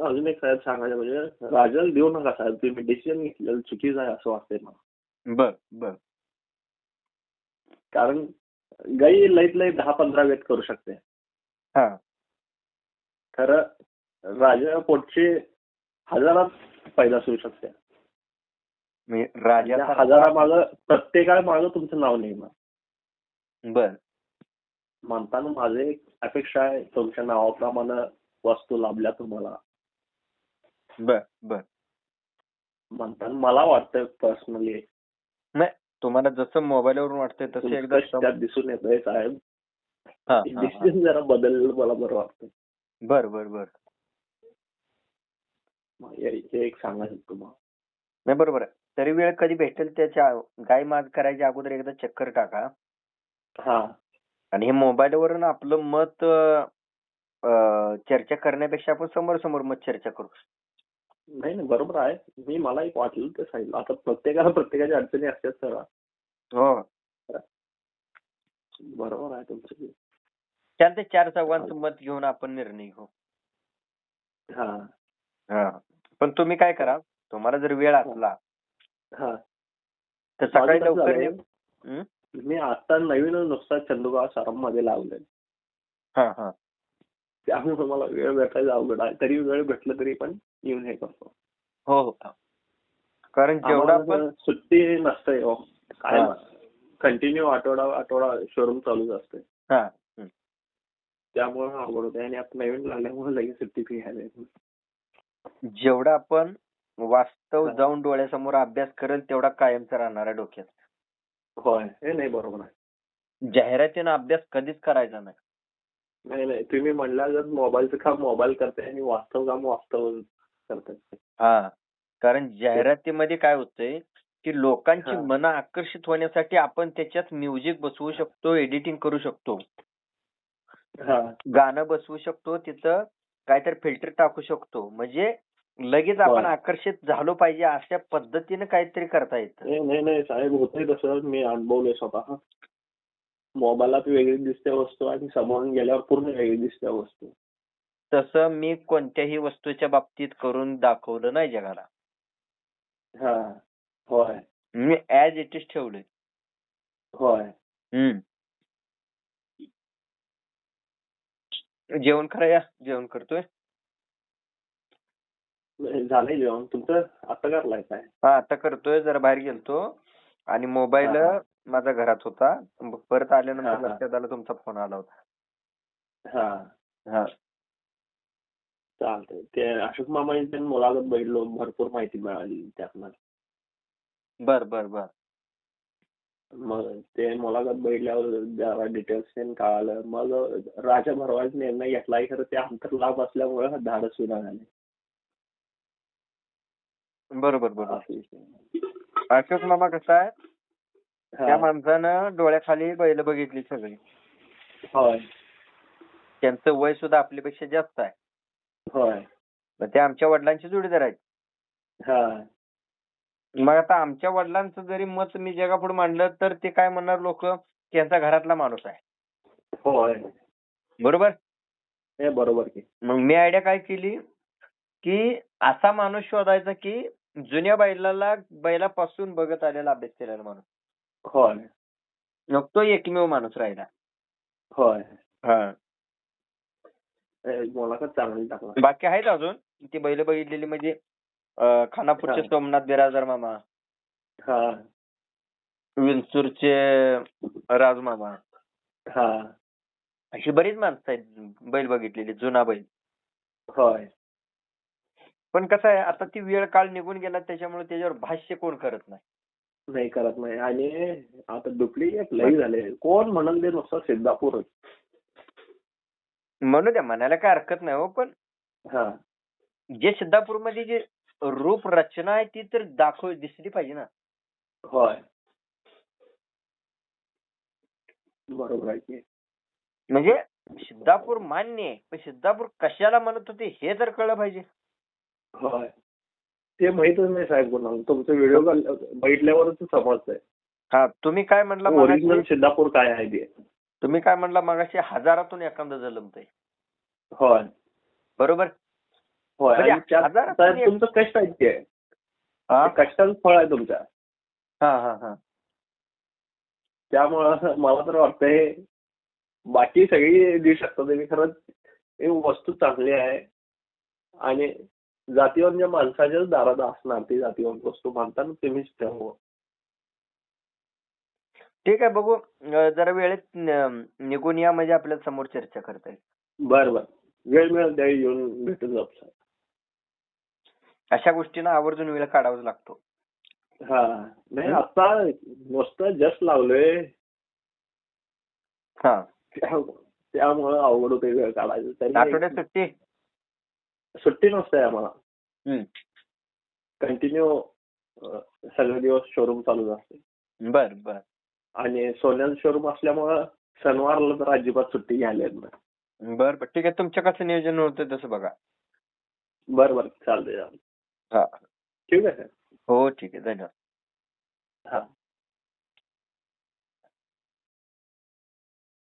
अजून एक साहेब सांगायचं म्हणजे राजाला देऊ नका साहेब, तुम्ही डिसिजन घेतलेलं चुकीचं आहे असं वाटतंय मला. बर बर. कारण गाई लईत लई 10-15 वेट करू शकते. हा खरं राजा पोटचे हजारात पैदास होऊ शकते. म्हणजे त्या राजाचा हजारामागं प्रत्येकामागं तुमचं नाव नाही मग. बर म्हणताना माझी एक अपेक्षा आहे तुमच्या नावाप्रमाणे वस्तू लाभल्या तुम्हाला. बर बर. म्हणताना मला वाटतं पर्सनली नाही, तुम्हाला जसं मोबाईलवरून वाटतंय तसं एकदा त्यात दिसून येतंय साहेब. हा, हा, हा. डिसिजन जरा बदललं मला बरं वाटतं. बर बर बर. हे एक सांगायचं तुम्हाला. नाही बरोबर आहे. तरी वेळ कधी भेटेल त्याच्या गाय माग करायच्या अगोदर एकदा चक्कर टाका. हा आणि हे मोबाईलवरून आपलं मत चर्चा करण्यापेक्षा आपण समोर समोर मत चर्चा करू. नाही नाही बरोबर आहे. मला एक वाटलं ते सांगितलं. आता प्रत्येकाला प्रत्येकाच्या अडचणी असतात सर. हो बरोबर आहे तुमचं. चालते, 4 चौघांचं मत घेऊन आपण निर्णय घेऊ. हा हा, पण तुम्ही काय करा, तुम्हाला जर वेळ असला हा तर सकाळी माझं कसं लवकर झालंय, हं? मी आता नवीन नुसता चंदुगाव सारम मध्ये लावलंय. हा हा. त्यामुळे मला वेळ भेटायचं अवघड आहे. तरी वेळ भेटलं तरी पण येऊन हे करतो. हो हो. कारण जेवढा आम्हाला आपण सुट्टी नसते हो काय. हा. कंटिन्यू आठवडा शोरूम चालूच असते. हा हं. त्यामुळे अवघड होते. आणि आता नवीन लागल्यामुळे लगेच सुट्टी फी घ्यायला येत नाही. जेवढा आपण वास्तव हा. जाऊन डोळ्यासमोर अभ्यास करेल तेवढा कायमचा राहणार आहे डोक्यात. होय हे नाही बरोबर आहे. जाहिरातीनं अभ्यास कधीच करायचा नाही. नाही नाही तुम्ही म्हणला जर मोबाईलचं काम मोबाईल करते आणि वास्तव काम वास्तव करतात. हा, कारण जाहिरातीमध्ये काय होतंय की लोकांची हा. मनं आकर्षित होण्यासाठी आपण त्याच्यात म्युझिक बसवू शकतो, एडिटिंग करू शकतो, हा गाणं बसवू शकतो, तिथं काहीतरी फिल्टर टाकू शकतो. म्हणजे लगेच आपण आकर्षित झालो पाहिजे अशा पद्धतीने काहीतरी करता येतं. नाही नाही साहेब होतंय तसं. मी अनुभवलंय स्वतः. मोबाईलात वेगळी दिसते वस्तू आणि समोरून गेल्यावर पूर्ण वेगळी दिसते वस्तू. तसं मी कोणत्याही वस्तूच्या बाबतीत करून दाखवलं नाही जगाला. हा होय मी ऍज इट इज ठेवलंय. होय. जेवण कराया, जेवण करतोय. झालंय जेवण तुमचं आता करलाय काय? हा आता करतोय. जरा बाहेर गेलतो आणि मोबाईल माझा घरात होता. मग परत आल्यानंतर लक्षात आलं तुमचा फोन आला होता. हा हा चालतंय. ते अशोक मामांची मुलाखत बघितलो, भरपूर माहिती मिळाली त्यातनं. बर बर बर. मग ते मुलाखत बघितल्यावर जरा डिटेल्स कळालं. मग राजा भरवायचा निर्णय घेतलाय. खरं ते अंतर लांब असल्यामुळे धाडस सुद्धा झाले. बरोबर बरोबर. अशोक मामा कसा आहे, त्या माणसानं डोळ्याखाली बैल बघितली सगळी. होय त्यांचं वय सुद्धा आपल्यापेक्षा जास्त आहे. होय ते आमच्या वडिलांचे जोडीदार आहेत. हा मग आता आमच्या वडिलांचं जरी मत मी जगापुढे मांडलं तर ते काय म्हणणार लोक, त्यांचा घरातला माणूस आहे. होय बरोबर. हे बरोबर की. मग मी आयडिया काय केली की असा माणूस शोधायचा की जुन्या बैलापासून बघत आलेला, अभ्यास केलेला माणूस. होय मग तो एकमेव माणूस राहिला. होय हा, मुलाखत चांगली टाकला. बाकी आहेत अजून ती बैल बघितलेली म्हणजे खानापूरचे सोमनाथ बिराजदार मामा, हा विंचूरचे राजमामा, हा अशी बरीच माणसं आहेत बैल बघितलेली, जुना बैल. होय पण कसं आहे आता ती वेळ काळ निघून गेला त्याच्यामुळे त्याच्यावर भाष्य कोण करत नाही करत नाही. आणि आता डुप्लिकेट लई झाले. कोण म्हणून ते नुसतं सिद्धापूरच. म्हणू द्या, म्हणायला काय हरकत नाही हो. पण हा जे सिद्धापूरमध्ये जे रूप रचना आहे ती तर दिसली पाहिजे ना. होय बरोबर आहे की. म्हणजे सिद्धापूर मान्य आहे, पण सिद्धापूर कशाला म्हणत होते हे तर कळलं पाहिजे. होय ते माहितच नाही साहेब कोणाला. तुमचा व्हिडिओ बघितल्यावरच समजतंय. हा, तुम्ही काय म्हणला ओरिजिनल सिद्धापूर काय आहे ते. तुम्ही काय म्हणला मगाशी, हजारातून एखादं जलमतंय. होय बरोबर. होय, म्हणजे आणि त्यात हजारात त्यात एक. तुमचं कष्ट आहे ते. हा ते कष्टाचं फळ आहे तुमच्या. हा हा हा. त्यामुळं मला तर वाटतंय बाकी सगळी देऊ शकता तुम्ही, खरंच ही वस्तू चांगली आहे. आणि जातीवंत माणसाच्याच दारात असणार ती जातीवंत वस्तू म्हणताना तुम्हीच ठेवा. ठीक आहे, बघू. जरा वेळेत निघून या म्हणजे आपल्या समोर चर्चा करता येईल. बरं बरं, वेळ मिळेल त्यावेळी येऊन भेटून जाऊ सर. अशा गोष्टींना आवर्जून वेळ काढावाच लागतो. हा, नाही आता नुसतं जस्ट लावलोय हा. त्यामुळं अवघड होते वेळ काढायचं. तरी आठवड्यात सुट्टी. सुट्टी नसते आम्हाला. हम्म. कंटिन्यू सगळे दिवस शोरूम चालूच असते. बर बर आणि सोन्याचं शोरूम असल्यामुळं शनिवारला तर अजिबात सुट्टी घ्यायला येत नाही. बर बर, ठीक आहे. तुमच्या कसं नियोजन होतं तसं बघा. बरं बरं, चालतंय. हा. ठीक आहे सर. हो, ठीक आहे. धन्यवाद. हा.